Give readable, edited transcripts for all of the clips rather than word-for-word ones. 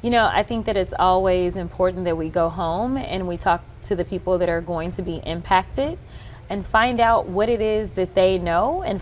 I think that it's always important that we go home and we talk to the people that are going to be impacted and find out what it is that they know. And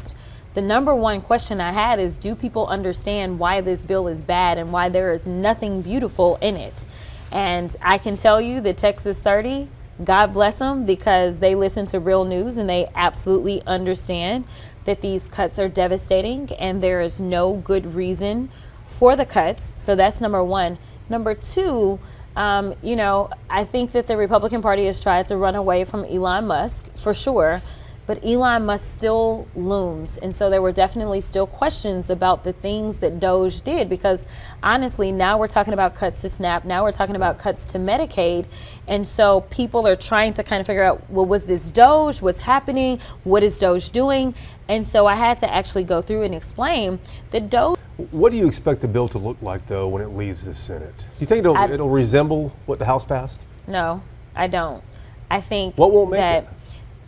the number one question I had is, do people understand why this bill is bad and why there is nothing beautiful in it? And I can tell you that Texas 30, God bless them, because they listen to real news and they absolutely understand that these cuts are devastating and there is no good reason for the cuts. So that's number one. Number two, I think that the Republican Party has tried to run away from Elon Musk for sure, but Elon Musk still looms. And so there were definitely still questions about the things that Doge did, because honestly, now we're talking about cuts to SNAP. Now we're talking about cuts to Medicaid. And so people are trying to kind of figure out, well, was this Doge? What's happening? What is Doge doing? And so I had to actually go through and explain that Doge. What do you expect the bill to look like, though, when it leaves the Senate? Do you think it'll resemble what the House passed? No, I don't. I think what won't make that. It?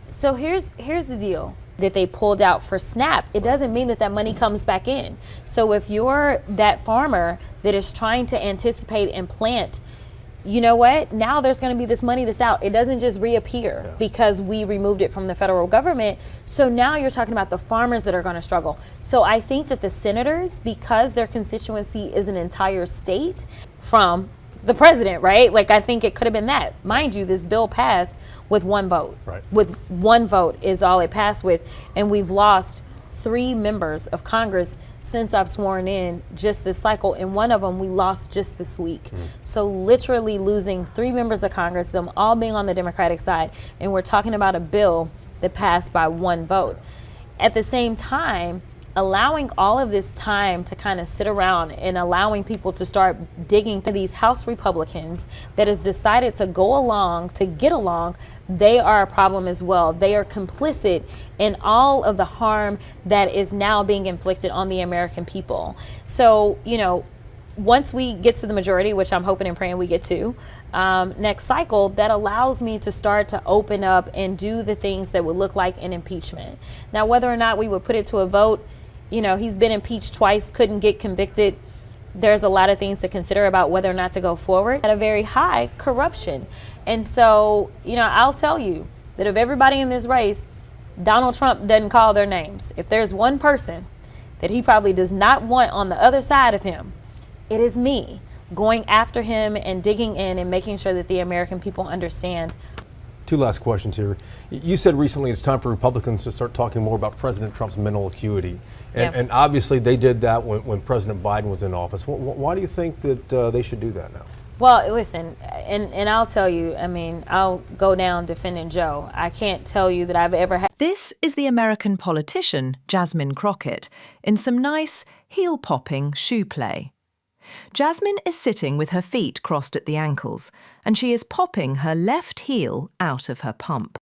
So here's the deal that they pulled out for SNAP. It doesn't mean that money comes back in. So if you're that farmer that is trying to anticipate and plant, you know what? Now there's going to be this money that's out. It doesn't just reappear because we removed it from the federal government. So now you're talking about the farmers that are going to struggle. So I think that the senators, because their constituency is an entire state from the president, right? Like, I think it could have been that. Mind you, this bill passed with one vote. Right. With one vote is all it passed with. And we've lost 3 members of Congress since I've sworn in just this cycle. And one of them we lost just this week. So literally losing 3 members of Congress, them all being on the Democratic side. And we're talking about a bill that passed by one vote. At the same time, allowing all of this time to kind of sit around and allowing people to start digging to these House Republicans that has decided to go along, to get along, they are a problem as well. They are complicit in all of the harm that is now being inflicted on the American people. So, once we get to the majority, which I'm hoping and praying we get to, next cycle, that allows me to start to open up and do the things that would look like an impeachment. Now, whether or not we would put it to a vote, he's been impeached twice, couldn't get convicted. There's a lot of things to consider about whether or not to go forward. At a very high corruption. And so, I'll tell you that of everybody in this race, Donald Trump doesn't call their names. If there's one person that he probably does not want on the other side of him, it is me going after him and digging in and making sure that the American people understand. 2 last questions here. You said recently it's time for Republicans to start talking more about President Trump's mental acuity. And obviously they did that when President Biden was in office. Why do you think that they should do that now? Well, listen, and I'll tell you, I'll go down defending Joe. I can't tell you that I've ever had. This is the American politician, Jasmine Crockett, in some nice heel-popping shoe play. Jasmine is sitting with her feet crossed at the ankles, and she is popping her left heel out of her pump.